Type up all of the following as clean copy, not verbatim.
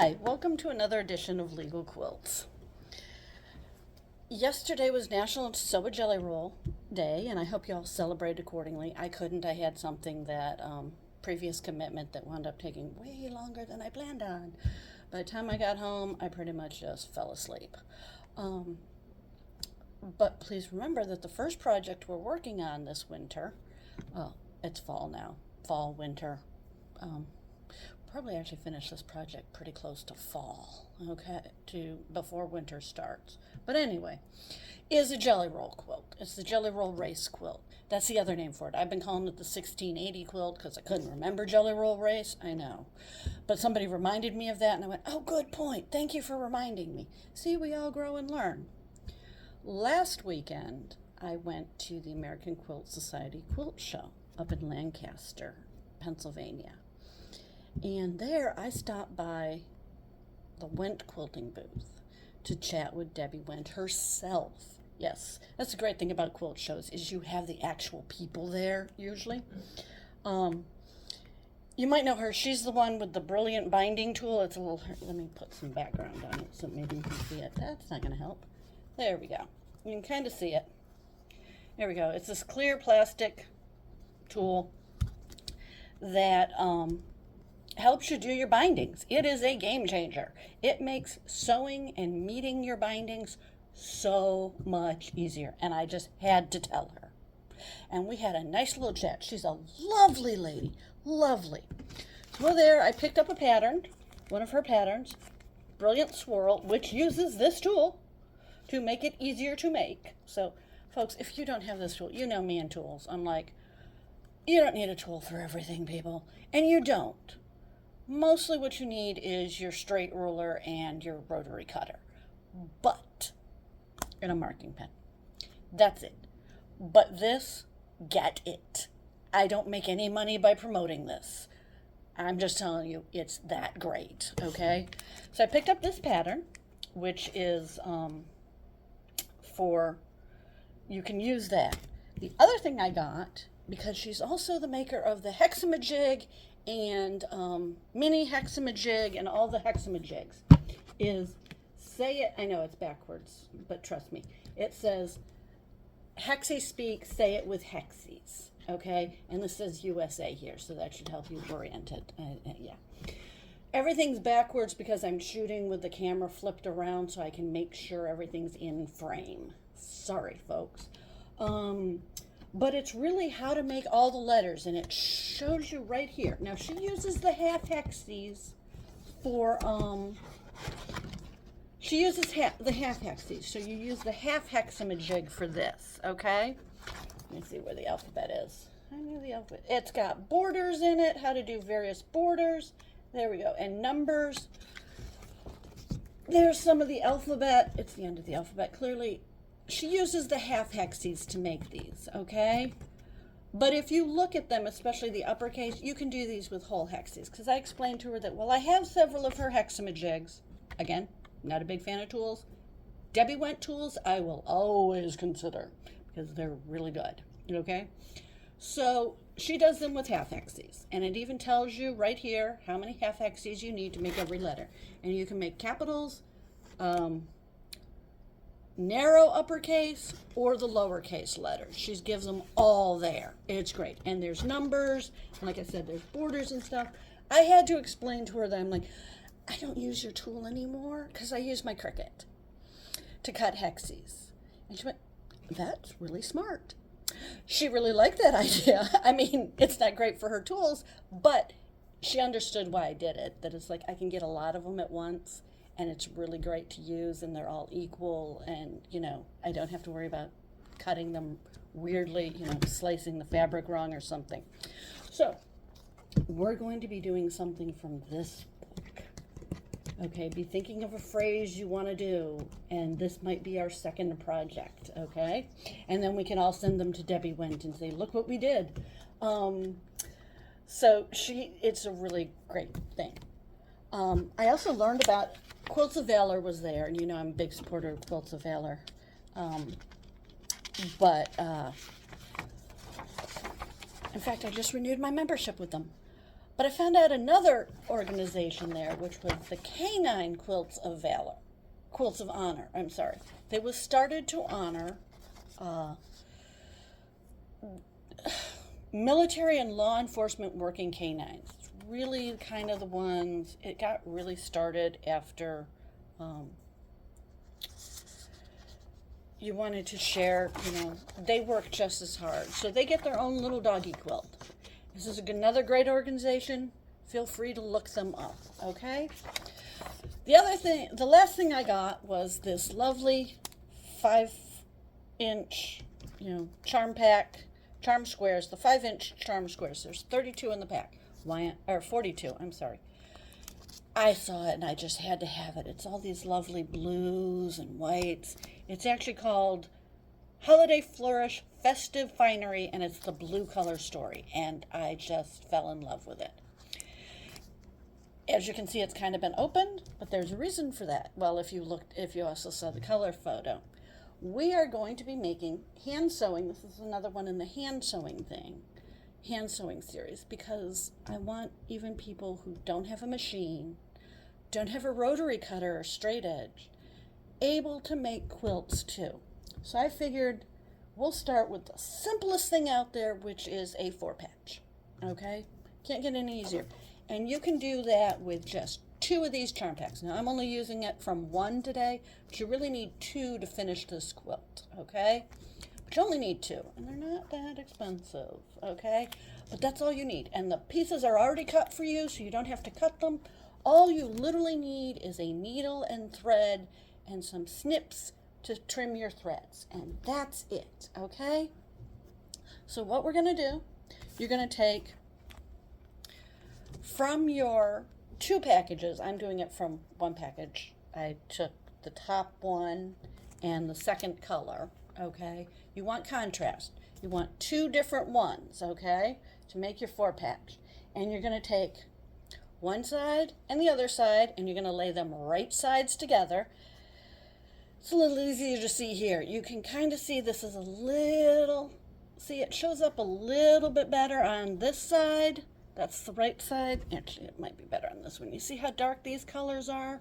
Hi, welcome to another edition of Legal Quilts. Yesterday was National Sew a Jelly Roll Day, and I hope you all celebrate accordingly. I couldn't. I had something that previous commitment that wound up taking way longer than I planned on. By the time I got home, I pretty much just fell asleep. But please remember that the first project we're working on this winter, it's fall now, fall, winter. Probably actually finish this project pretty close to fall, okay, to before winter starts. But anyway, is a jelly roll quilt. It's the jelly roll race quilt. That's the other name for it. I've been calling it the 1680 quilt because I couldn't remember jelly roll race. I know. But somebody reminded me of that, and I went, oh, good point. Thank you for reminding me. See, we all grow and learn. Last weekend, I went to the American Quilt Society quilt show up in Lancaster, Pennsylvania. And there I stopped by the Went quilting booth to chat with Debbie Went herself. Yes, that's the great thing about quilt shows is you have the actual people there usually. You might know her. She's the one with the brilliant binding tool. It's a little, let me put some background on it so maybe you can see it. That's not going to help. There we go. You can kind of see it. There we go. It's this clear plastic tool that helps you do your bindings. It is a game changer. It makes sewing and meeting your bindings so much easier. And I just had to tell her. And we had a nice little chat. She's a lovely lady. Lovely. So there, I picked up a pattern, one of her patterns, Brilliant Swirl, which uses this tool to make it easier to make. So, folks, if you don't have this tool, you know me and tools. I'm like, you don't need a tool for everything, people. And you don't. Mostly what you need is your straight ruler and your rotary cutter. But, and a marking pen. That's it. But this, get it. I don't make any money by promoting this. I'm just telling you, it's that great, okay? So I picked up this pattern, which is you can use that. The other thing I got, because she's also the maker of the hexamajig and mini hexamajig and all the hexamajigs, is say it, I know it's backwards, but trust me, it says Hexy Speak, say it with Hexies, okay? And this says USA here, so that should help you orient it. Yeah. Everything's backwards because I'm shooting with the camera flipped around so I can make sure everything's in frame. Sorry, folks. But it's really how to make all the letters, and it shows you right here. Now, she uses the half hexies for, she uses the half hexies, so you use the half hexamajig for this, okay? Let me see where the alphabet is. I knew the alphabet. It's got borders in it, how to do various borders. There we go, and numbers. There's some of the alphabet. It's the end of the alphabet, clearly. She uses the half hexies to make these, okay? But if you look at them, especially the uppercase, you can do these with whole hexies. Because I explained to her that, well, I have several of her hexamajigs. Again, not a big fan of tools. Debbie Went tools, I will always consider because they're really good, okay? So she does them with half hexies. And it even tells you right here how many half hexies you need to make every letter. And you can make capitals, narrow uppercase, or the lowercase letters. She gives them all there. It's great. And there's numbers. And like I said, there's borders and stuff. I had to explain to her that I'm like, I don't use your tool anymore because I use my Cricut to cut hexies. And she went, that's really smart. She really liked that idea. I mean, it's not great for her tools, but she understood why I did it. That it's like I can get a lot of them at once. And it's really great to use, and they're all equal, and, you know, I don't have to worry about cutting them weirdly, you know, slicing the fabric wrong or something. So, we're going to be doing something from this book. Okay, be thinking of a phrase you want to do, and this might be our second project, okay? And then we can all send them to Debbie Went and say, look what we did. So, it's a really great thing. I also learned about Quilts of Valor was there, and you know I'm a big supporter of Quilts of Valor. In fact, I just renewed my membership with them. But I found out another organization there, which was the Canine Quilts of Valor, Quilts of Honor, I'm sorry. They was started to honor military and law enforcement working canines. It's really kind of the ones, it got really started after you wanted to share, they work just as hard. So they get their own little doggy quilt. This is another great organization. Feel free to look them up, okay? The last thing I got was this lovely 5-inch, charm squares, the 5-inch charm squares. There's 32 in the pack, or 42, I'm sorry. I saw it and I just had to have it. It's all these lovely blues and whites. It's actually called Holiday Flourish Festive Finery, and it's the blue color story, and I just fell in love with it. As you can see, it's kind of been opened, but there's a reason for that. Well, if you also saw the color photo. We are going to be making hand sewing. This is another one in the hand sewing series, because I want even people who don't have a machine, don't have a rotary cutter or straight edge, able to make quilts too. So I figured we'll start with the simplest thing out there, which is a 4-patch. Okay? Can't get any easier. And you can do that with just 2 of these charm packs. Now I'm only using it from 1 today, but you really need 2 to finish this quilt. Okay? But you only need 2, and they're not that expensive. Okay? But that's all you need. And the pieces are already cut for you, so you don't have to cut them. All you literally need is a needle and thread and some snips to trim your threads, and that's it. Okay? So what we're going to do, you're going to take from your 2 packages, I'm doing it from 1 package. I took the top one and the second color. Okay? You want contrast. You want 2 different ones, okay, to make your 4-patch. And you're going to take one side and the other side, and you're going to lay them right sides together. It's a little easier to see here. You can kind of see this is it shows up a little bit better on this side. That's the right side. Actually, it might be better on this one. You see how dark these colors are?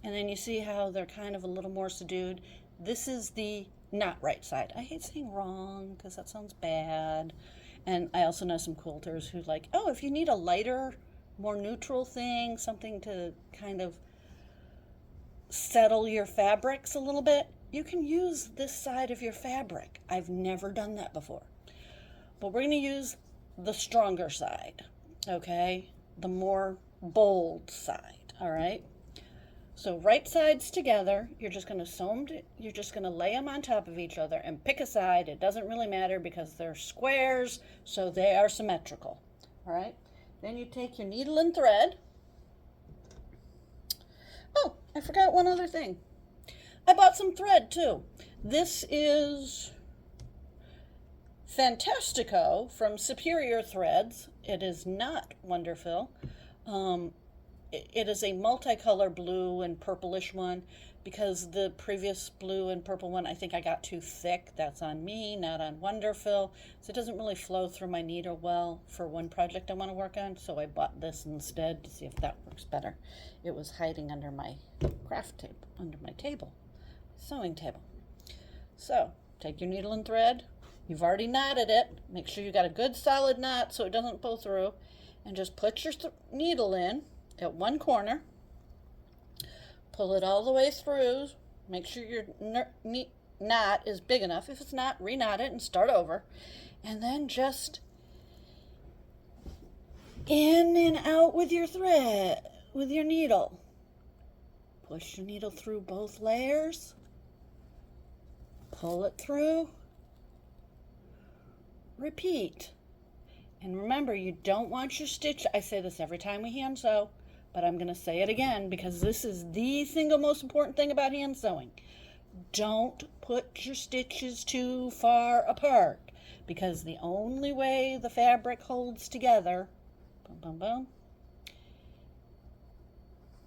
And then you see how they're kind of a little more subdued. This is the not right side. I hate saying wrong because that sounds bad. And I also know some quilters who like, oh, if you need a lighter, more neutral thing, something to kind of settle your fabrics a little bit, you can use this side of your fabric. I've never done that before. But we're going to use the stronger side, okay? The more bold side, all right? So right sides together, you're just going to sew them, you're just going to lay them on top of each other and pick a side. It doesn't really matter because they're squares, so they are symmetrical, all right? Then you take your needle and thread. Oh, I forgot one other thing. I bought some thread too. This is Fantastico from Superior Threads. It is not Wonderful. It is a multicolor blue and purplish one because the previous blue and purple one I think I got too thick. That's on me, not on Wonderful. So it doesn't really flow through my needle well for one project I want to work on. So I bought this instead to see if that works better. It was hiding under my craft table, under my table, sewing table. So take your needle and thread. You've already knotted it. Make sure you got a good solid knot so it doesn't pull through. And just put your needle in at one corner, pull it all the way through, make sure your knot is big enough. If it's not, re-knot it and start over, and then just in and out with your thread, with your needle. Push your needle through both layers, pull it through, repeat. And remember, you don't want your stitch, I say this every time we hand sew, but I'm going to say it again because this is the single most important thing about hand sewing. Don't put your stitches too far apart because the only way the fabric holds together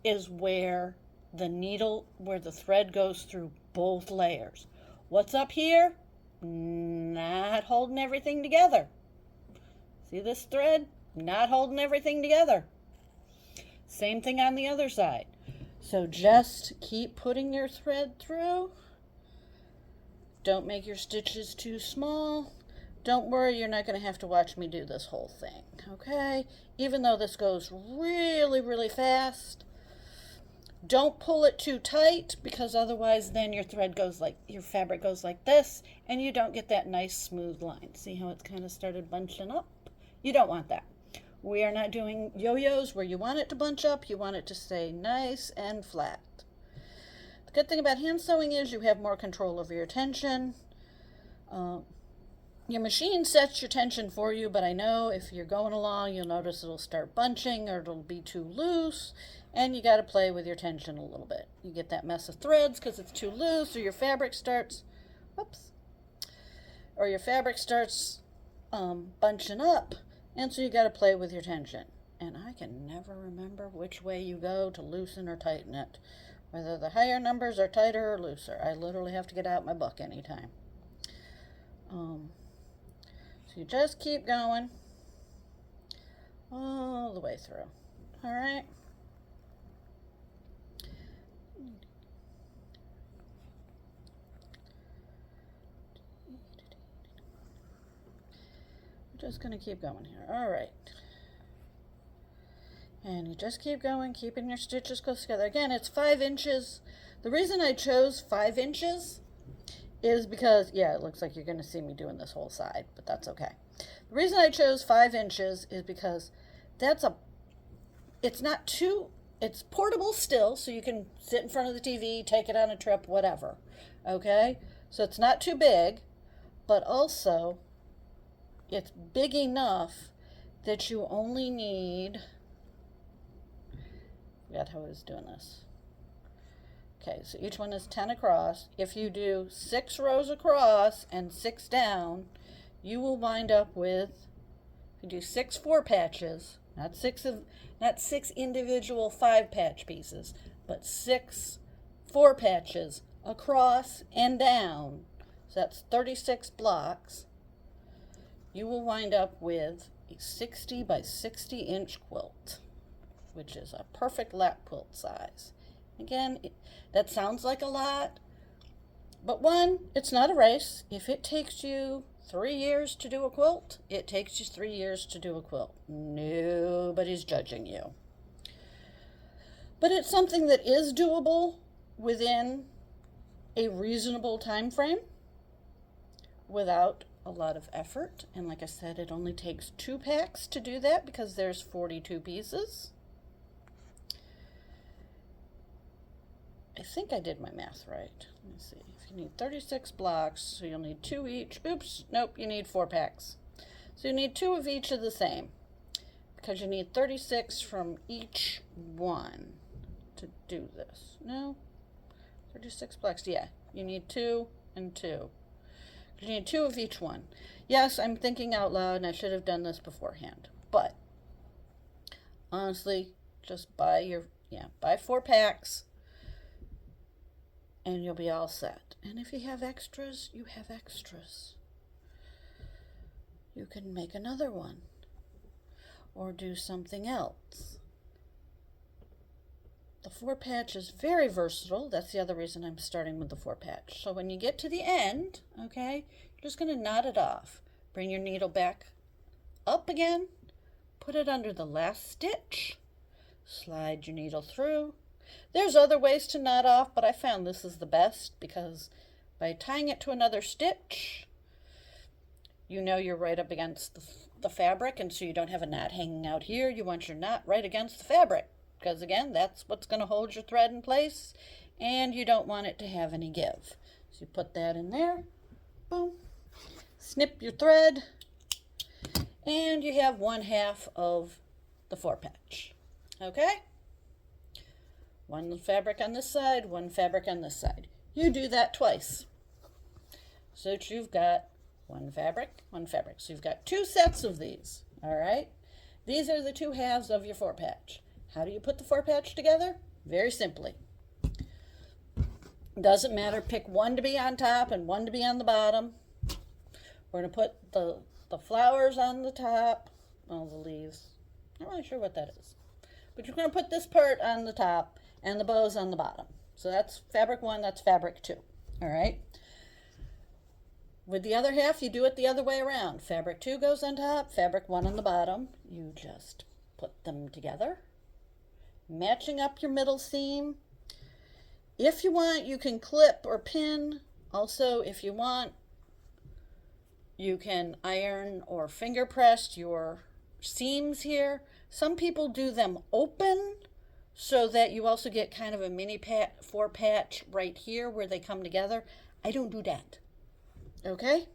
is where the thread goes through both layers. What's up here? Not holding everything together. See this thread? not holding everything together. Same thing on the other side. So just keep putting your thread through. Don't make your stitches too small. Don't worry, you're not going to have to watch me do this whole thing, okay? Even though this goes really, really fast, don't pull it too tight, because otherwise then your fabric goes like this, and you don't get that nice smooth line. See how it's kind of started bunching up? You don't want that. We are not doing yo-yos where you want it to bunch up. You want it to stay nice and flat. The good thing about hand sewing is you have more control over your tension. Your machine sets your tension for you, but I know if you're going along, you'll notice it'll start bunching or it'll be too loose, and you got to play with your tension a little bit. You get that mess of threads because it's too loose, or your fabric starts, bunching up, and so you got to play with your tension. And I can never remember which way you go to loosen or tighten it, whether the higher numbers are tighter or looser. I literally have to get out my book anytime. So you just keep going all the way through. All right. I'm just going to keep going here. All right. And you just keep going, keeping your stitches close together. Again, it's 5 inches. The reason I chose 5 inches is because, yeah, it looks like you're going to see me doing this whole side, but that's okay. The reason I chose 5 inches is because it's portable still, so you can sit in front of the TV, take it on a trip, whatever, okay? So it's not too big, but also it's big enough that you only need, I forgot how I was doing this. Okay, so each one is 10 across. If you do 6 rows across and 6 down, you will wind up with, if you do 6 4 patches, not six individual 5 patch pieces, but 6 4 patches across and down. So that's 36 blocks. You will wind up with a 60 by 60 inch quilt, which is a perfect lap quilt size. Again, that sounds like a lot, but one, it's not a race. If it takes you 3 years to do a quilt, it takes you 3 years to do a quilt. Nobody's judging you. But it's something that is doable within a reasonable time frame without a lot of effort. And like I said, it only takes 2 packs to do that because there's 42 pieces. I think I did my math right. Let me see. If you need 36 blocks, so you'll need 2 each. Oops, nope, you need 4 packs. So you need 2 of each of the same, because you need 36 from each one to do this. No? 36 blocks, yeah. You need 2 and 2. You need 2 of each one. Yes, I'm thinking out loud, and I should have done this beforehand. But, honestly, just buy 4 packs, and you'll be all set. And if you have extras, you have extras. You can make another one or do something else. The 4 patch is very versatile. That's the other reason I'm starting with the 4 patch. So when you get to the end, okay, you're just going to knot it off. Bring your needle back up again, put it under the last stitch, slide your needle through. There's other ways to knot off, but I found this is the best because by tying it to another stitch, you know you're right up against the fabric, and so you don't have a knot hanging out here. You want your knot right against the fabric because, again, that's what's going to hold your thread in place, and you don't want it to have any give. So you put that in there, boom, snip your thread, and you have 1/2 of the 4 patch, okay? 1 fabric on this side, 1 fabric on this side. You do that twice. So that you've got 1 fabric, 1 fabric. So you've got 2 sets of these, all right? These are the 2 halves of your 4 patch. How do you put the 4 patch together? Very simply. Doesn't matter, pick 1 to be on top and 1 to be on the bottom. We're going to put the flowers on the top, all the leaves. Not really sure what that is. But you're going to put this part on the top and the bows on the bottom. So that's fabric 1, that's fabric 2. All right. With the other half, you do it the other way around. Fabric 2 goes on top, fabric 1 on the bottom. You just put them together, matching up your middle seam. If you want, you can clip or pin. Also, if you want, you can iron or finger press your seams here. Some people do them open so that you also get kind of a mini four patch right here where they come together. I don't do that. Okay?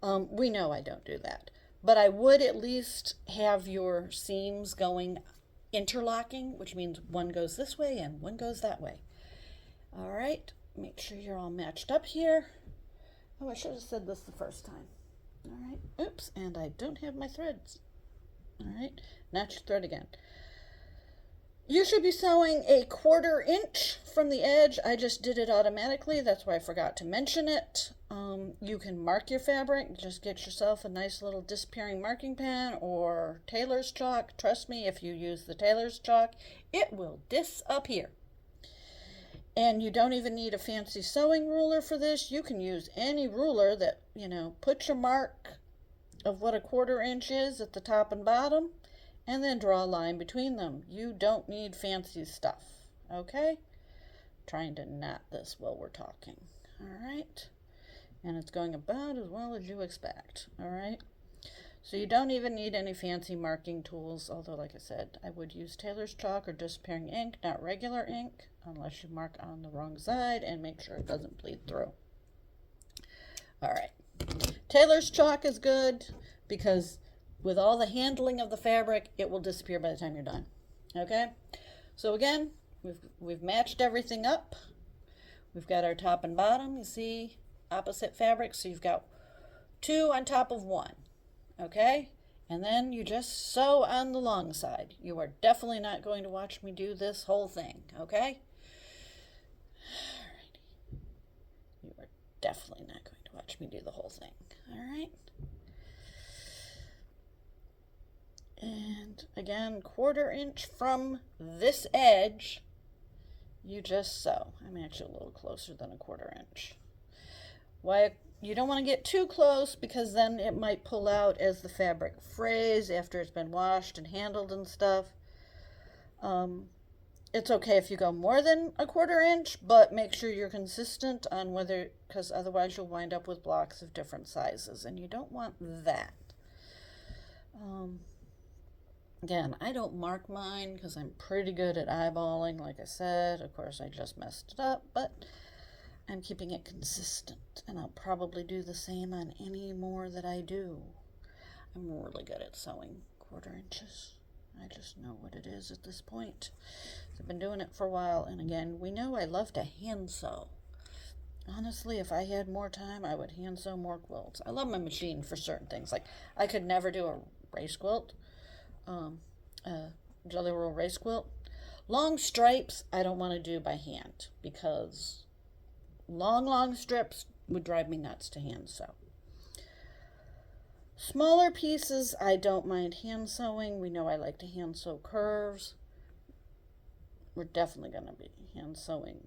We know I don't do that. But I would at least have your seams going interlocking, which means one goes this way and one goes that way. All right, make sure you're all matched up here. Oh, I should have said this the first time. All right, oops, and I don't have my threads. All right, notch your thread again. You should be sewing a 1/4 inch from the edge. I just did it automatically. That's why I forgot to mention it. You can mark your fabric. Just get yourself a nice little disappearing marking pen or tailor's chalk. Trust me, if you use the tailor's chalk, it will disappear. And you don't even need a fancy sewing ruler for this. You can use any ruler that, put your mark of what a 1/4 inch is at the top and bottom, and then draw a line between them. You don't need fancy stuff, okay? Trying to knot this while we're talking, all right? And it's going about as well as you expect, all right? So you don't even need any fancy marking tools, although like I said, I would use tailor's chalk or disappearing ink, not regular ink, unless you mark on the wrong side and make sure it doesn't bleed through. All right, tailor's chalk is good because with all the handling of the fabric, it will disappear by the time you're done, okay? So again, we've matched everything up. We've got our top and bottom, you see, opposite fabric, so you've got 2 on top of 1. Okay, and then you just sew on the long side. You are definitely not going to watch me do this whole thing, okay? Alrighty. You are definitely not going to watch me do the whole thing, all right? And again, 1/4 inch from this edge, you just sew. I'm actually a little closer than a 1/4 inch. Why? You don't want to get too close because then it might pull out as the fabric frays after it's been washed and handled and stuff. It's okay if you go more than a 1/4 inch, but make sure you're consistent on whether, because otherwise you'll wind up with blocks of different sizes and you don't want that. Again, I don't mark mine because I'm pretty good at eyeballing, like I said. Of course, I just messed it up, but I'm keeping it consistent, and I'll probably do the same on any more that I do. I'm really good at sewing 1/4 inches. I just know what it is at this point. I've been doing it for a while, and again, we know I love to hand sew. Honestly, if I had more time, I would hand sew more quilts. I love my machine for certain things. Like, I could never do a race quilt, Jelly Roll race quilt. Long stripes, I don't want to do by hand because long strips would drive me nuts to hand sew. Smaller pieces, I don't mind hand sewing. We know I like to hand sew curves. We're definitely going to be hand sewing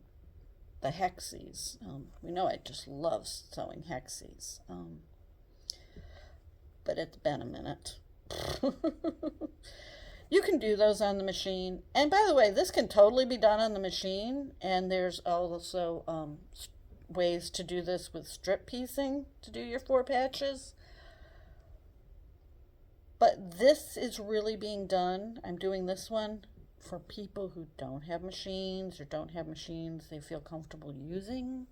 the hexes. We know I just love sewing hexes. But it's been a minute. You can do those on the machine. And by the way, this can totally be done on the machine. And there's also ways to do this with strip piecing to do your 4 patches. But this is really being done. I'm doing this one for people who don't have machines or don't have machines they feel comfortable using.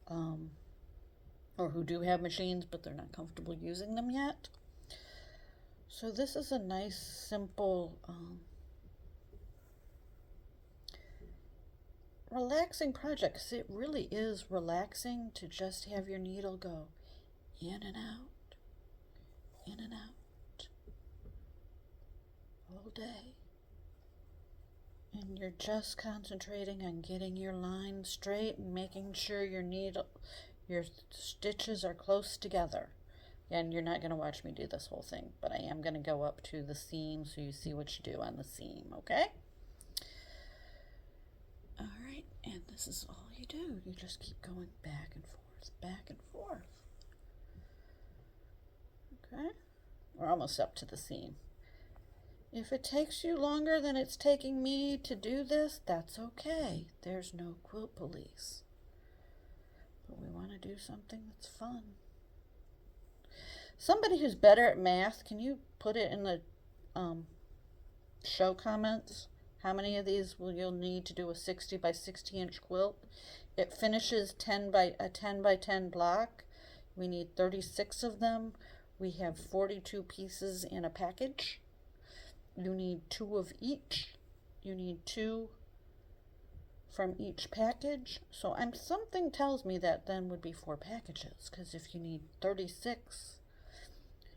Or who do have machines but they're not comfortable using them yet. So this is a nice, simple, relaxing project. 'Cause it really is relaxing to just have your needle go in and out, all day. And you're just concentrating on getting your line straight and making sure your stitches are close together. And you're not going to watch me do this whole thing, but I am going to go up to the seam so you see what you do on the seam, okay? All right, and this is all you do. You just keep going back and forth, back and forth. Okay, we're almost up to the seam. If it takes you longer than it's taking me to do this, that's okay. There's no quilt police. But we want to do something that's fun. Somebody who's better at math, can you put it in the show comments? How many of these you'll need to do a 60 by 60 inch quilt? It finishes 10 by 10 block. We need 36 of them. We have 42 pieces in a package. You need 2 of each. You need 2 from each package. So something tells me that then would be 4 packages, because if you need 36,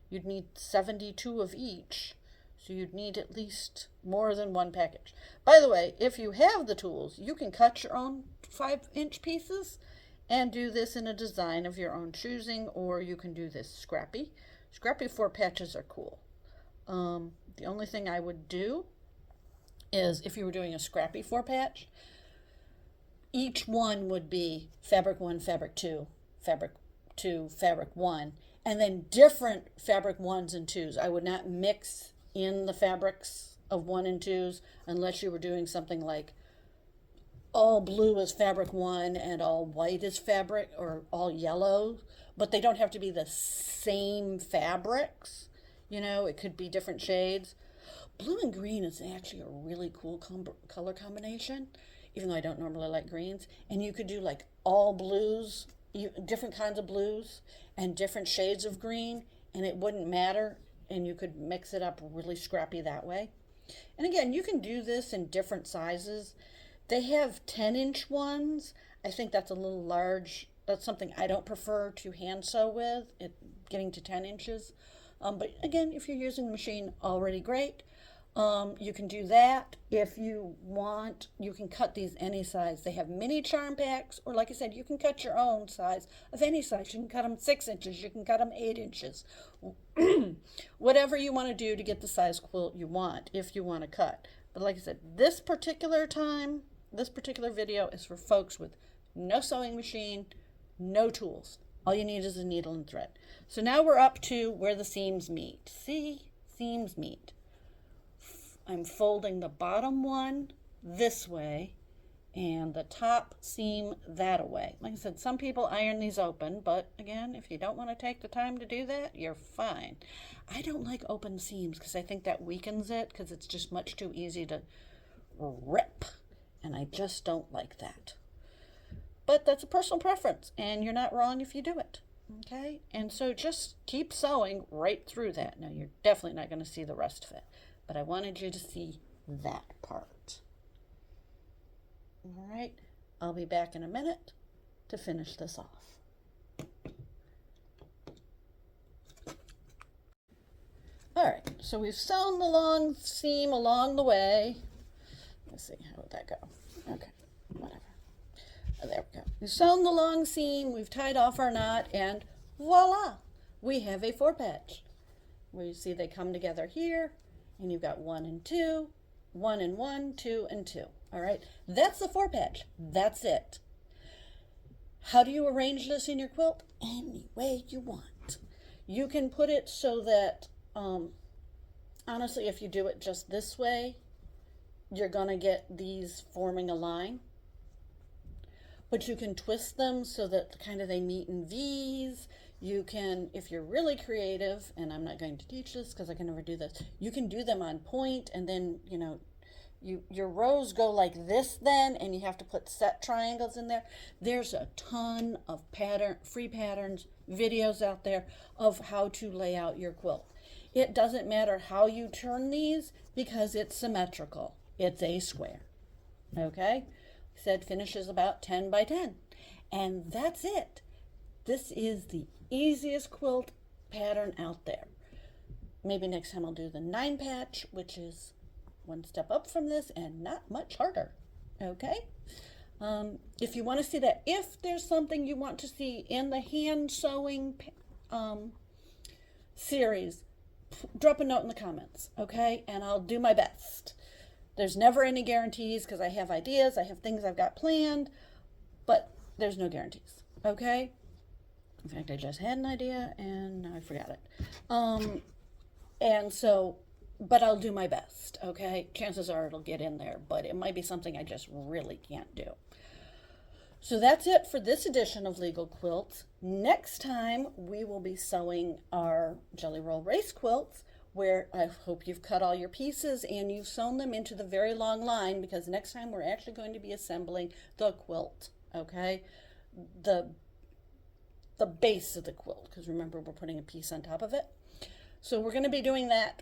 you'd need 72 of each. So you'd need at least more than 1 package. By the way, if you have the tools, you can cut your own 5-inch pieces and do this in a design of your own choosing, or you can do this scrappy. Scrappy 4 patches are cool. The only thing I would do is, if you were doing a scrappy 4 patch, each one would be fabric 1, fabric 2, fabric 2, fabric 1, and then different fabric 1s and 2s. I would not mix in the fabrics of 1 and 2s unless you were doing something like all blue is fabric 1 and all white is fabric, or all yellow, but they don't have to be the same fabrics. You know, it could be different shades. Blue and green is actually a really cool color combination, even though I don't normally like greens. And you could do like all blues, different kinds of blues and different shades of green, and it wouldn't matter. And you could mix it up really scrappy that way. And again, you can do this in different sizes. They have 10-inch ones. I think that's a little large. That's something I don't prefer to hand sew with, getting to 10 inches. But again, if you're using the machine, already great. You can do that. If you want, you can cut these any size. They have mini charm packs, or like I said, you can cut your own size of any size. You can cut them 6 inches, you can cut them 8 inches. Whatever you want to do to get the size quilt you want, if you want to cut. But like I said, this particular video is for folks with no sewing machine, no tools. All you need is a needle and thread. So now we're up to where the seams meet. See? Seams meet. I'm folding the bottom one this way and the top seam that way. Like I said, some people iron these open, but again, if you don't want to take the time to do that, you're fine. I don't like open seams because I think that weakens it, because it's just much too easy to rip, and I just don't like that. But that's a personal preference, and you're not wrong if you do it. Okay? And so just keep sewing right through that. Now, you're definitely not going to see the rest of it, but I wanted you to see that part. All right, I'll be back in a minute to finish this off. All right, so we've sewn the long seam along the way. Let's see, how would that go? Okay, whatever. Oh, there we go. We've sewn the long seam, we've tied off our knot, and voila, we have a 4 patch. Where you see they come together here, and you've got 1 and 2, 1 and 1, 2 and 2. All right, that's the 4 patch. That's it. How do you arrange this in your quilt? Any way you want. You can put it so that, honestly, if you do it just this way, you're gonna get these forming a line. But you can twist them so that kind of they meet in V's. You can, if you're really creative, and I'm not going to teach this because I can never do this, you can do them on point, and then, you know, your rows go like this then, and you have to put set triangles in there. There's a ton of free patterns, videos out there of how to lay out your quilt. It doesn't matter how you turn these because it's symmetrical. It's a square. Okay? Said finishes about 10 by 10. And that's it. This is the easiest quilt pattern out there. Maybe next time I'll do the 9 patch, which is one step up from this and not much harder. Okay? If you want to see that, if there's something you want to see in the hand sewing series, drop a note in the comments, okay? And I'll do my best. There's never any guarantees because I have ideas, I have things I've got planned, but there's no guarantees, okay? In fact, I just had an idea and now I forgot it. And so, but I'll do my best, okay? Chances are it'll get in there, but it might be something I just really can't do. So that's it for this edition of Legal Quilts. Next time, we will be sewing our Jelly Roll Race quilts, where I hope you've cut all your pieces and you've sewn them into the very long line, because next time we're actually going to be assembling the quilt, okay? The base of the quilt, because remember, we're putting a piece on top of it. So we're going to be doing that,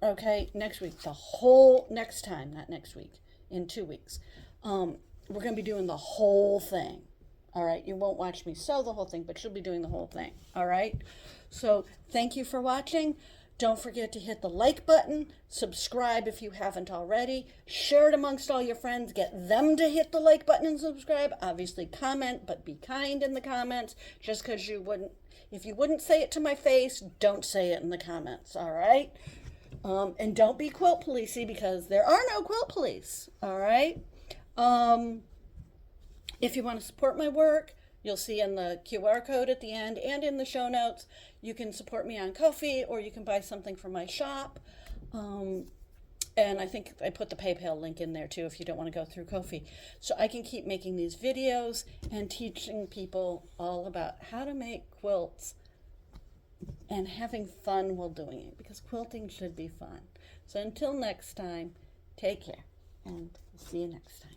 okay, next week. The whole, next time, not next week, in 2 weeks. We're going to be doing the whole thing, all right? You won't watch me sew the whole thing, but you'll be doing the whole thing, all right? So thank you for watching. Don't forget to hit the like button, subscribe if you haven't already, share it amongst all your friends, get them to hit the like button and subscribe. Obviously comment, but be kind in the comments. Just because you wouldn't, if you wouldn't say it to my face, don't say it in the comments, all right? And don't be quilt policey, because there are no quilt police, all right? If you want to support my work, you'll see in the QR code at the end and in the show notes, you can support me on Ko-fi, or you can buy something from my shop. And I think I put the PayPal link in there too if you don't want to go through Ko-fi. So I can keep making these videos and teaching people all about how to make quilts and having fun while doing it, because quilting should be fun. So until next time, take care and see you next time.